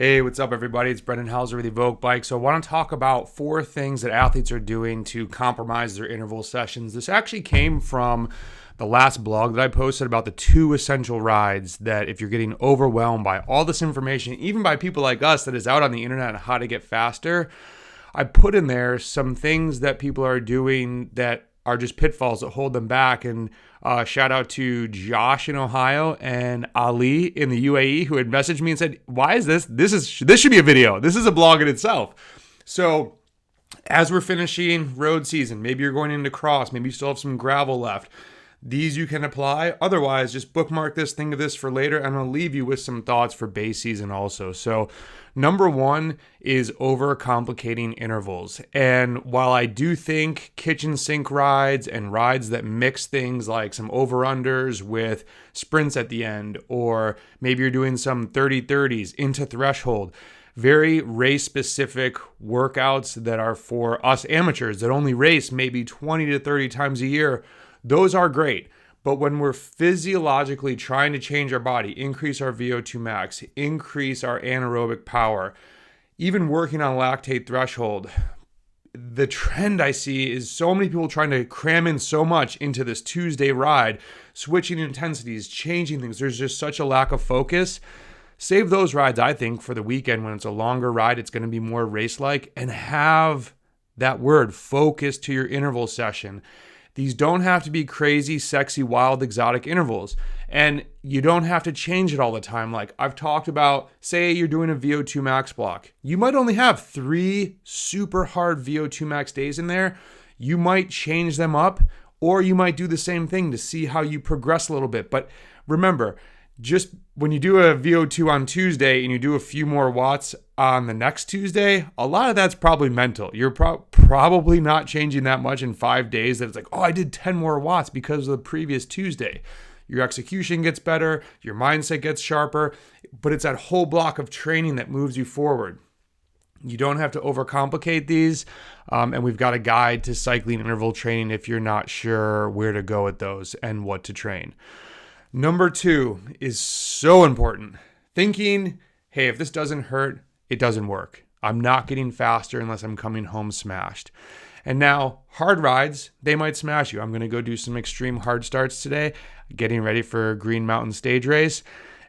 Hey, what's up, everybody? It's Brendan Housler with EVOQ Bike. So I want to talk about 4 things that athletes are doing to compromise their interval sessions. This actually came from the last blog that I posted about the 2 essential rides that if you're getting overwhelmed by all this information, even by people like us that is out on the internet on how to get faster, I put in there some things that people are doing that are just pitfalls that hold them back. And shout out to Josh in Ohio and Ali in the UAE who had messaged me and said, why is this? This should be a video. This is a blog in itself. So as we're finishing road season, maybe you're going into cross, maybe you still have some gravel left. These you can apply. Otherwise, just bookmark this, think of this for later, and I'll leave you with some thoughts for base season also. So number 1 is overcomplicating intervals. And while I do think kitchen sink rides and rides that mix things like some over-unders with sprints at the end, or maybe you're doing some 30-30s into threshold, very race-specific workouts that are for us amateurs that only race maybe 20 to 30 times a year, those are great. But when we're physiologically trying to change our body, increase our VO2 max, increase our anaerobic power, even working on lactate threshold, the trend I see is so many people trying to cram in so much into this Tuesday ride, switching intensities, changing things. There's just such a lack of focus. Save those rides, I think, for the weekend when it's a longer ride. It's going to be more race-like, and have that word, focus, to your interval session. These don't have to be crazy, sexy, wild, exotic intervals. And you don't have to change it all the time. Like I've talked about, say you're doing a VO2 max block. You might only have 3 super hard VO2 max days in there. You might change them up, or you might do the same thing to see how you progress a little bit. But remember, just when you do a VO2 on Tuesday and you do a few more watts on the next Tuesday, a lot of that's probably mental. You're probably not changing that much in 5 days that it's like, oh, I did 10 more watts because of the previous Tuesday. Your execution gets better, your mindset gets sharper, but it's that whole block of training that moves you forward. You don't have to overcomplicate these, and we've got a guide to cycling interval training if you're not sure where to go with those and what to train. Number 2 is so important. Thinking, hey, if this doesn't hurt, it doesn't work. I'm not getting faster unless I'm coming home smashed. And now, hard rides, they might smash you. I'm going to go do some extreme hard starts today, getting ready for Green Mountain Stage Race,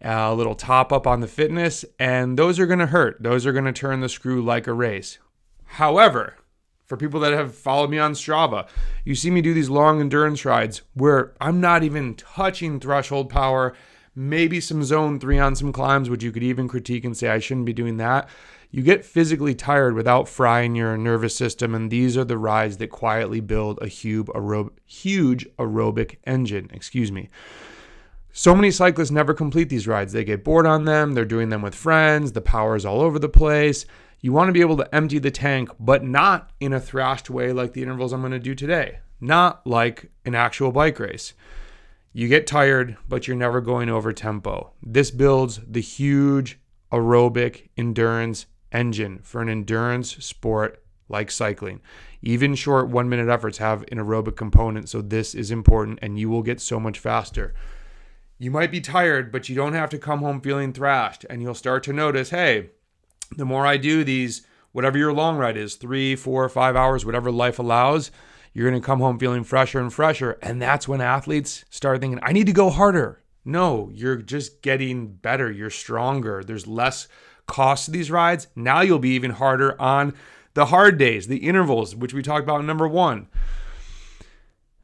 a little top up on the fitness, and those are going to hurt. Those are going to turn the screw like a race. However, for people that have followed me on Strava, you see me do these long endurance rides where I'm not even touching threshold power, maybe some zone 3 on some climbs, which you could even critique and say I shouldn't be doing that. You get physically tired without frying your nervous system, and these are the rides that quietly build a huge aerobic engine. So many cyclists never complete these rides. They get bored on them. They're doing them with friends. The power is all over the place. You want to be able to empty the tank, but not in a thrashed way like the intervals I'm going to do today. Not like an actual bike race. You get tired, but you're never going over tempo. This builds the huge aerobic endurance engine for an endurance sport like cycling. Even short 1-minute efforts have an aerobic component, so this is important, and you will get so much faster. You might be tired, but you don't have to come home feeling thrashed, and you'll start to notice, hey, the more I do these, whatever your long ride is, 3, 4, 5 hours, whatever life allows, you're going to come home feeling fresher and fresher. And that's when athletes start thinking, I need to go harder. No, you're just getting better. You're stronger. There's less cost to these rides. Now you'll be even harder on the hard days, the intervals, which we talked about in number 1.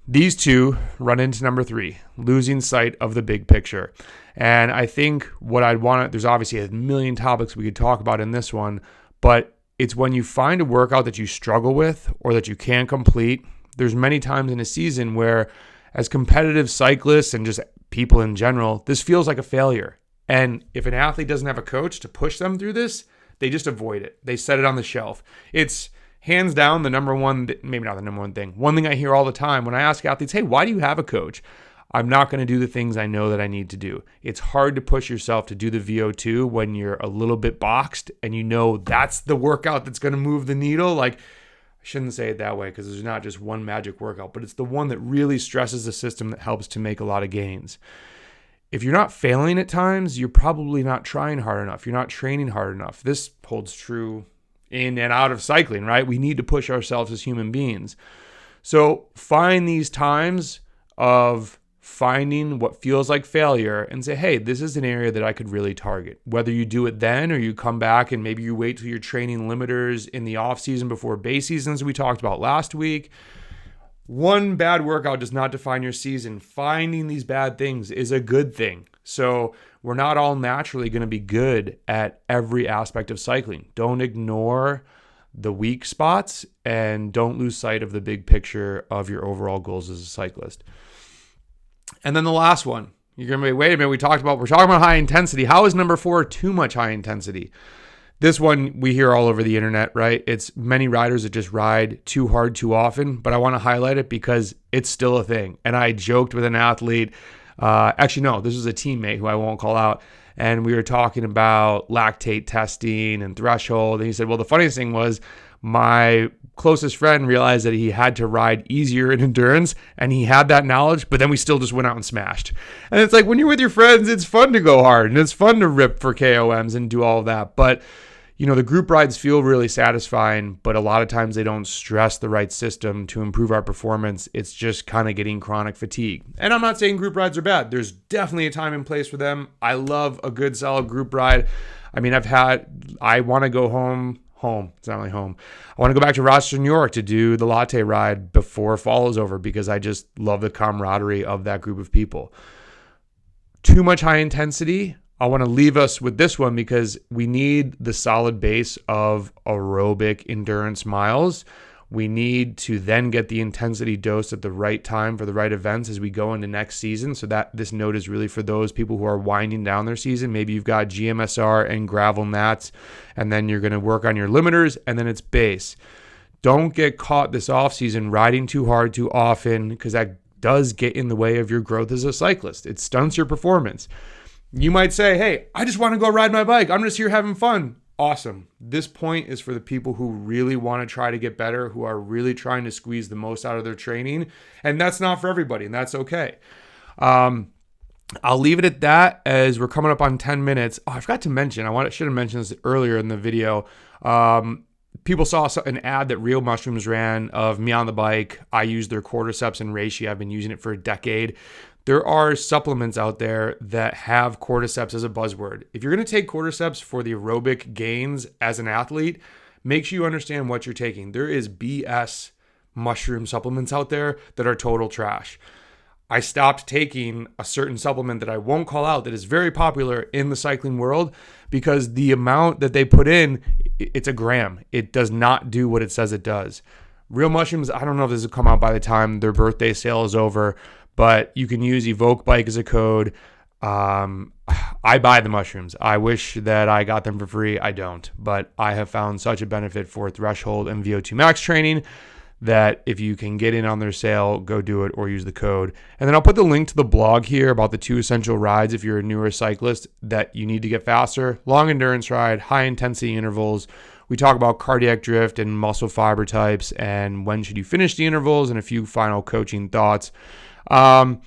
These 2 run into number 3, losing sight of the big picture. And I think what I'd want to, there's obviously a million topics we could talk about in this one, but it's when you find a workout that you struggle with or that you can't complete. There's many times in a season where as competitive cyclists and just people in general, this feels like a failure. And if an athlete doesn't have a coach to push them through this, they just avoid it. They set it on the shelf. It's hands down the number one, maybe not the number one thing. One thing I hear all the time when I ask athletes, hey, why do you have a coach? I'm not going to do the things I know that I need to do. It's hard to push yourself to do the VO2 when you're a little bit boxed and you know that's the workout that's going to move the needle. Like, I shouldn't say it that way because there's not just one magic workout, but it's the one that really stresses the system that helps to make a lot of gains. if you're not failing at times, you're probably not trying hard enough. You're not training hard enough. This holds true in and out of cycling, right? We need to push ourselves as human beings. So find these times of finding what feels like failure and say, hey, this is an area that I could really target. Whether you do it then or you come back and maybe you wait till you're training limiters in the off season before base seasons we talked about last week. One bad workout does not define your season. Finding these bad things is a good thing. So we're not all naturally going to be good at every aspect of cycling. Don't ignore the weak spots and don't lose sight of the big picture of your overall goals as a cyclist. And then the last one, you're going to be, wait a minute, we're talking about high intensity. How is number 4 too much high intensity? This one we hear all over the internet, right? It's many riders that just ride too hard too often, but I want to highlight it because it's still a thing. And I joked with an athlete, actually no, this was a teammate who I won't call out, and we were talking about lactate testing and threshold, and he said, well, the funniest thing was my closest friend realized that he had to ride easier in endurance, and he had that knowledge, but then we still just went out and smashed. And it's like when you're with your friends, it's fun to go hard and it's fun to rip for KOMs and do all of that. But the group rides feel really satisfying, but a lot of times they don't stress the right system to improve our performance. It's just kind of getting chronic fatigue. And I'm not saying group rides are bad. There's definitely a time and place for them. I love a good solid group ride. I mean, I want to go home. It's not really home. I want to go back to Rochester, New York to do the latte ride before fall is over because I just love the camaraderie of that group of people. Too much high intensity. I want to leave us with this one because we need the solid base of aerobic endurance miles. We need to then get the intensity dose at the right time for the right events as we go into next season. So that this note is really for those people who are winding down their season. Maybe you've got GMSR and gravel nats, and then you're going to work on your limiters, and then it's base. Don't get caught this off season riding too hard too often because that does get in the way of your growth as a cyclist. It stunts your performance. You might say, hey, I just want to go ride my bike. I'm just here having fun. Awesome. This point is for the people who really want to try to get better, who are really trying to squeeze the most out of their training. And that's not for everybody, and that's okay. I'll leave it at that as we're coming up on 10 minutes. Oh, I forgot to mention, should have mentioned this earlier in the video. People saw an ad that Real Mushrooms ran of me on the bike. I use their cordyceps and reishi. I've been using it for a decade. There are supplements out there that have cordyceps as a buzzword. If you're going to take cordyceps for the aerobic gains as an athlete, make sure you understand what you're taking. There is BS mushroom supplements out there that are total trash. I stopped taking a certain supplement that I won't call out that is very popular in the cycling world because the amount that they put in, it's a gram. It does not do what it says it does. Real Mushrooms, I don't know if this will come out by the time their birthday sale is over, but you can use EVOQ bike as a code. I buy the mushrooms. I wish that I got them for free. I don't, but I have found such a benefit for threshold and VO2 max training that if you can get in on their sale, go do it or use the code. And then I'll put the link to the blog here about the 2 essential rides if you're a newer cyclist that you need to get faster. Long endurance ride, high intensity intervals. We talk about cardiac drift and muscle fiber types and when should you finish the intervals and a few final coaching thoughts. And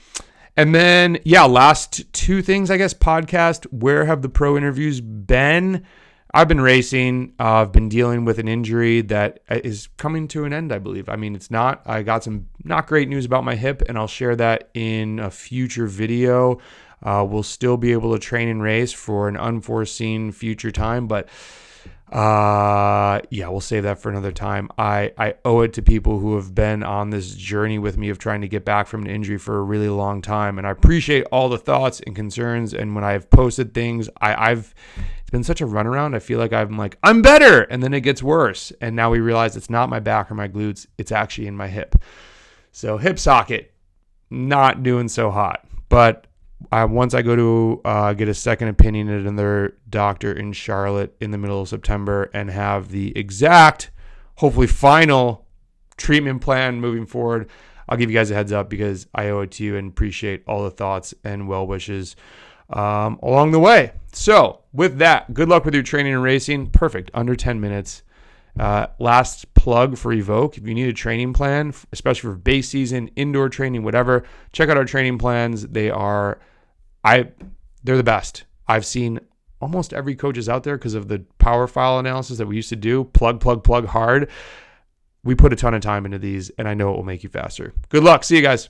then, last 2 things, I guess, podcast. Where have the pro interviews been? I've been racing. I've been dealing with an injury that is coming to an end, I believe. I mean, it's not. I got some not great news about my hip, and I'll share that in a future video. We'll still be able to train and race for an unforeseen future time, but we'll save that for another time. I owe it to people who have been on this journey with me of trying to get back from an injury for a really long time. And I appreciate all the thoughts and concerns. And when I've posted things, it's been such a runaround. I feel like I'm better. And then it gets worse. And now we realize it's not my back or my glutes. It's actually in my hip. So hip socket, not doing so hot, but once I go to get a second opinion at another doctor in Charlotte in the middle of September and have the exact, hopefully final treatment plan moving forward, I'll give you guys a heads up because I owe it to you and appreciate all the thoughts and well wishes along the way. So with that, good luck with your training and racing. Perfect. Under 10 minutes. Last plug for EVOQ. If you need a training plan, especially for base season, indoor training, whatever, check out our training plans. They are They're the best. I've seen almost every coach is out there because of the power file analysis that we used to do. Plug hard. We put a ton of time into these, and I know it will make you faster. Good luck. See you guys.